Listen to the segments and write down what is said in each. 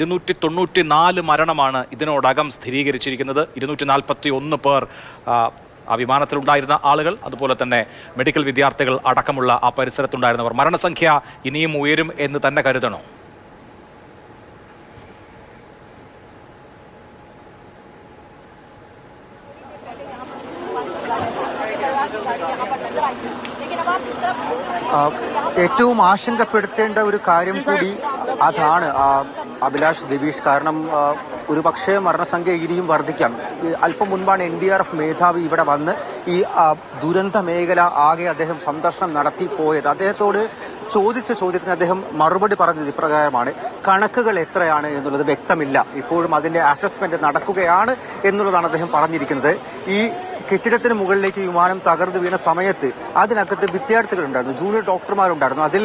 294 മരണമാണ് ഇതിനോടകം സ്ഥിരീകരിച്ചിരിക്കുന്നത്. 241 പേർ ആ വിമാനത്തിലുണ്ടായിരുന്ന ആളുകൾ, അതുപോലെ തന്നെ മെഡിക്കൽ വിദ്യാർത്ഥികൾ അടക്കമുള്ള ആ പരിസരത്തുണ്ടായിരുന്നവർ. മരണസംഖ്യ ഇനിയും ഉയരും എന്ന് തന്നെ കരുതണോ? ഏറ്റവും ആശങ്കപ്പെടുത്തേണ്ട ഒരു കാര്യം കൂടി അതാണ് അഭിലാഷ്, ദിബീഷ്. കാരണം ഒരു പക്ഷേ മരണസംഖ്യ ഇനിയും വർദ്ധിക്കാം. അല്പം മുൻപാണ് NDRF മേധാവി ഇവിടെ വന്ന് ഈ ദുരന്ത മേഖല ആകെ അദ്ദേഹം സന്ദർശനം നടത്തി പോയത്. അദ്ദേഹത്തോട് ചോദിച്ച ചോദ്യത്തിന് അദ്ദേഹം മറുപടി പറഞ്ഞത് ഇപ്രകാരമാണ്: കണക്കുകൾ എത്രയാണ് എന്നുള്ളത് വ്യക്തമില്ല, ഇപ്പോഴും അതിന്റെ അസസ്മെന്റ് നടക്കുകയാണ് എന്നുള്ളതാണ് അദ്ദേഹം പറഞ്ഞിരിക്കുന്നത്. ഈ കെട്ടിടത്തിന് മുകളിലേക്ക് വിമാനം തകർന്നു വീണ സമയത്ത് അതിനകത്ത് വിദ്യാർത്ഥികളുണ്ടായിരുന്നു, ജൂനിയർ ഡോക്ടർമാരുണ്ടായിരുന്നു. അതിൽ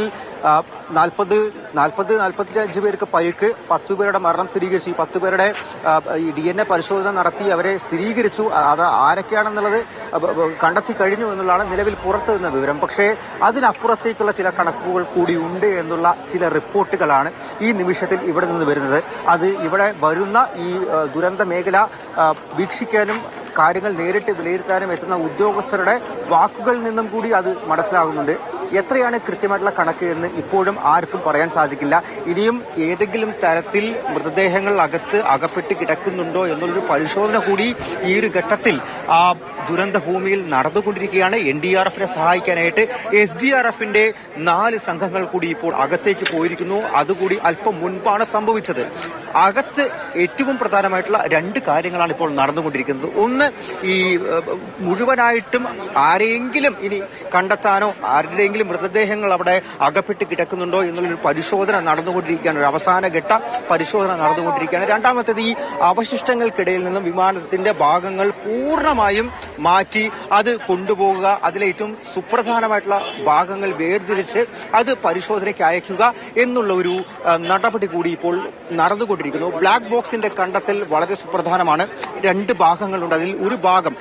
45 പേർക്ക് പരിക്ക്, 10 പേരുടെ മരണം സ്ഥിരീകരിച്ചു. ഈ 10 പേരുടെ ഈ DNA പരിശോധന നടത്തി അവരെ സ്ഥിരീകരിച്ചു. അത് ആരൊക്കെയാണെന്നുള്ളത് കണ്ടെത്തി കഴിഞ്ഞു എന്നുള്ളതാണ് നിലവിൽ പുറത്തു വന്ന വിവരം. പക്ഷേ അതിനപ്പുറത്തേക്കുള്ള ചില കണക്കുകൾ കൂടി ഉണ്ട് എന്നുള്ള ചില റിപ്പോർട്ടുകളാണ് ഈ നിമിഷത്തിൽ ഇവിടെ നിന്ന് വരുന്നത്. അത് ഇവിടെ വരുന്ന ഈ ദുരന്ത മേഖല വീക്ഷിക്കാനും കാര്യങ്ങൾ നേരിട്ട് വിലയിരുത്താനും എത്തുന്ന ഉദ്യോഗസ്ഥരുടെ വാക്കുകളിൽ നിന്നും കൂടി അത് മനസ്സിലാകുന്നുണ്ട്. എത്രയാണ് കൃത്യമായിട്ടുള്ള കണക്ക് എന്ന് ഇപ്പോഴും ആർക്കും പറയാൻ സാധിക്കില്ല. ഇനിയും ഏതെങ്കിലും തരത്തിൽ മൃതദേഹങ്ങൾ അകപ്പെട്ട് കിടക്കുന്നുണ്ടോ എന്നുള്ളൊരു പരിശോധന കൂടി ഈ ഒരു ഘട്ടത്തിൽ ആ ദുരന്ത ഭൂമിയിൽ നടന്നുകൊണ്ടിരിക്കുകയാണ്. NDRFനെ സഹായിക്കാനായിട്ട് SDRFന്റെ 4 സംഘങ്ങൾ കൂടി ഇപ്പോൾ അകത്തേക്ക് പോയിരിക്കുന്നു. അതുകൂടി അല്പം മുൻപാണ് സംഭവിച്ചത്. അകത്ത് ഏറ്റവും പ്രധാനമായിട്ടുള്ള 2 കാര്യങ്ങളാണ് ഇപ്പോൾ നടന്നുകൊണ്ടിരിക്കുന്നത്. ഒന്ന്, ഈ മുഴുവനായിട്ടും ആരെയെങ്കിലും ഇനി കണ്ടെത്താനോ ആരുടെയെങ്കിലും മൃതദേഹങ്ങൾ അവിടെ അകപ്പെട്ട് കിടക്കുന്നുണ്ടോ എന്നുള്ളൊരു പരിശോധന നടന്നുകൊണ്ടിരിക്കുകയാണ്, ഒരു അവസാന ഘട്ട പരിശോധന നടന്നുകൊണ്ടിരിക്കുകയാണ്. രണ്ടാമത്തേത്, ഈ അവശിഷ്ടങ്ങൾക്കിടയിൽ നിന്നും വിമാനത്തിന്റെ ഭാഗങ്ങൾ പൂർണ്ണമായും മാറ്റി അത് കൊണ്ടുപോകുക, അതിലേറ്റവും സുപ്രധാനമായിട്ടുള്ള ഭാഗങ്ങൾ വേർതിരിച്ച് അത് പരിശോധനയ്ക്ക് അയക്കുക എന്നുള്ള ഒരു നടപടി കൂടി ഇപ്പോൾ നടന്നുകൊണ്ടിരിക്കുന്നു. ബ്ലാക്ക് ബോക്സിന്റെ കണ്ടെത്തൽ വളരെ സുപ്രധാനമാണ്. 2 ഭാഗങ്ങളുണ്ട്. അതിൽ ഒരു ഭാഗം,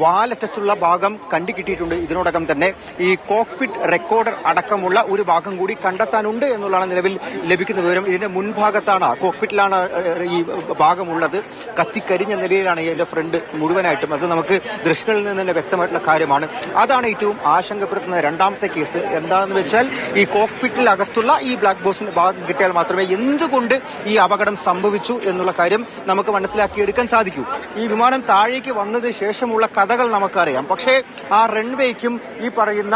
വാലറ്റത്തുള്ള ഭാഗം കണ്ടുകിട്ടിയിട്ടുണ്ട്. ഇതിനോടകം തന്നെ ഈ കോക്പിറ്റ് റെക്കോർഡർ അടക്കമുള്ള ഒരു ഭാഗം കൂടി കണ്ടെത്താനുണ്ട് എന്നുള്ളതാണ് നിലവിൽ ലഭിക്കുന്ന വിവരം. ഇതിന്റെ മുൻഭാഗത്താണ്, കോക്പിറ്റിലാണ് ഈ ഭാഗമുള്ളത്. കത്തിക്കരിഞ്ഞ നിലയിലാണ് ഇതിന്റെ ഫ്രണ്ട് മുഴുവനായിട്ടും. അത് നമുക്ക് ദൃശ്യങ്ങളിൽ നിന്ന് തന്നെ വ്യക്തമായിട്ടുള്ള കാര്യമാണ്. അതാണ് ഏറ്റവും ആശങ്കപ്പെടുത്തുന്ന രണ്ടാമത്തെ കേസ്. എന്താണെന്ന് വെച്ചാൽ, ഈ കോക്പിറ്റിൽ അകത്തുള്ള ഈ ബ്ലാക്ക് ബോക്സിന്റെ ഭാഗം കിട്ടിയാൽ മാത്രമേ എന്തുകൊണ്ട് ഈ അപകടം സംഭവിച്ചു എന്നുള്ള കാര്യം നമുക്ക് മനസ്സിലാക്കിയെടുക്കാൻ സാധിക്കൂ. ഈ വിമാനം താഴേക്ക് വന്നതിന് ശേഷമുള്ള കഥകൾ നമുക്കറിയാം. പക്ഷേ ആ റൺവേക്കും ഈ പറയുന്ന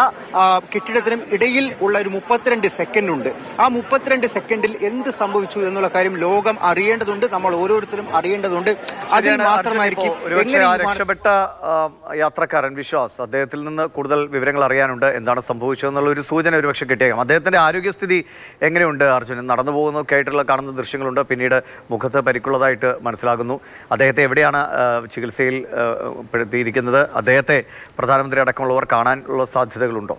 കെട്ടിടത്തിനും ഇടയിൽ ഉള്ള ഒരു 32 സെക്കൻഡ് ഉണ്ട്. ആ 32 സെക്കൻഡിൽ എന്ത് സംഭവിച്ചു എന്നുള്ള കാര്യം ലോകം അറിയേണ്ടതുണ്ട്, നമ്മൾ ഓരോരുത്തരും അറിയേണ്ടതുണ്ട്. അതിൽ മാത്രമായിരിക്കും രക്ഷപ്പെട്ട യാത്രക്കാരൻ വിശ്വാസ്, അദ്ദേഹത്തിൽ നിന്ന് കൂടുതൽ വിവരങ്ങൾ അറിയാനുണ്ട്. എന്താണ് സംഭവിച്ചതെന്നുള്ള ഒരു സൂചന ഒരുപക്ഷെ കിട്ടിയേക്കാം. അദ്ദേഹത്തിന്റെ ആരോഗ്യസ്ഥിതി എങ്ങനെയുണ്ട് അർജുനൻ? നടന്നു പോകുന്നതൊക്കെ ആയിട്ടുള്ള കാണുന്ന ദൃശ്യങ്ങളുണ്ട്. പിന്നീട് മുഖത്ത് പരിക്കുള്ളതായിട്ട് മനസ്സിലാകുന്നു. അദ്ദേഹത്തെ എവിടെയാണ് ചികിത്സയിൽ പെടുത്തിയിരിക്കുന്നത്? അദ്ദേഹത്തെ പ്രധാനമന്ത്രി അടക്കമുള്ളവർ കാണാനുള്ള സാധ്യതകളുണ്ടോ?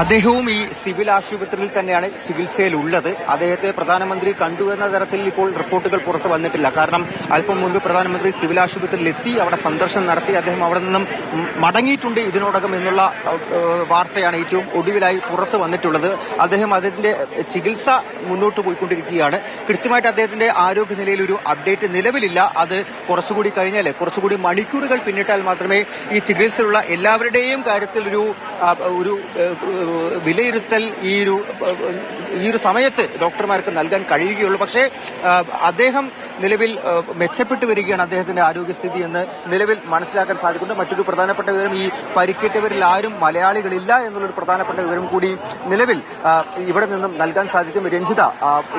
അദ്ദേഹവും ഈ സിവിൽ ആശുപത്രിയിൽ തന്നെയാണ് ചികിത്സയിൽ ഉള്ളത്. അദ്ദേഹത്തെ പ്രധാനമന്ത്രി കണ്ടു എന്ന തരത്തിൽ ഇപ്പോൾ റിപ്പോർട്ടുകൾ പുറത്തു വന്നിട്ടില്ല. കാരണം അല്പം മുൻപ് പ്രധാനമന്ത്രി സിവിൽ ആശുപത്രിയിൽ എത്തി, അവിടെ സന്ദർശനം നടത്തി, അദ്ദേഹം അവിടെ നിന്നും മടങ്ങിയിട്ടുണ്ട് ഇതിനോടകം എന്നുള്ള വാർത്തയാണ് ഏറ്റവും ഒടുവിലായി പുറത്തു വന്നിട്ടുള്ളത്. അദ്ദേഹം അതിന്റെ ചികിത്സ മുന്നോട്ട് പോയിക്കൊണ്ടിരിക്കുകയാണ്. കൃത്യമായിട്ട് അദ്ദേഹത്തിന്റെ ആരോഗ്യനിലയിൽ ഒരു അപ്ഡേറ്റ് നിലവിലില്ല. അത് കുറച്ചുകൂടി കഴിഞ്ഞാൽ, കുറച്ചുകൂടി മണിക്കൂറുകൾ പിന്നിട്ടാൽ മാത്രമേ ഈ ചികിത്സയിലുള്ള എല്ലാവരുടെയും കാര്യത്തിൽ ഒരു വിലയിരുത്തൽ ഈ ഒരു സമയത്ത് ഡോക്ടർമാർക്ക് നൽകാൻ കഴിയുകയുള്ളൂ. പക്ഷേ അദ്ദേഹം നിലവിൽ മെച്ചപ്പെട്ടു വരികയാണ്, അദ്ദേഹത്തിന്റെ ആരോഗ്യസ്ഥിതി എന്ന് നിലവിൽ മനസ്സിലാക്കാൻ സാധിക്കുന്നുണ്ട്. മറ്റൊരു പ്രധാനപ്പെട്ട വിവരം, ഈ പരിക്കേറ്റവരിൽ ആരും മലയാളികളില്ല എന്നുള്ളൊരു പ്രധാനപ്പെട്ട വിവരം കൂടി നിലവിൽ ഇവിടെ നിന്നും നൽകാൻ സാധിക്കും. രഞ്ജിത,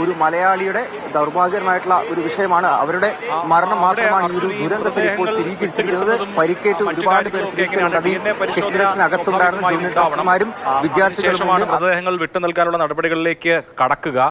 ഒരു മലയാളിയുടെ ദൗർഭാഗ്യകരമായിട്ടുള്ള ഒരു വിഷയമാണ്. അവരുടെ മരണം മാത്രമാണ് ഈ ഒരു ദുരന്തത്തിൽ ഇപ്പോൾ സ്ഥിരീകരിച്ചിരിക്കുന്നത്. പരിക്കേറ്റ് ഒരുപാട് പേർ ചികിത്സയുണ്ട്. അത് കെട്ടിടത്തിനകത്തുണ്ടായിരുന്ന ജൂനിയർ ഡോക്ടർമാരും വിദ്യാർത്ഥികളും മൃതദേഹങ്ങൾ വിട്ടു നൽകാനുള്ള നടപടികളിലേക്ക് കടക്കുക.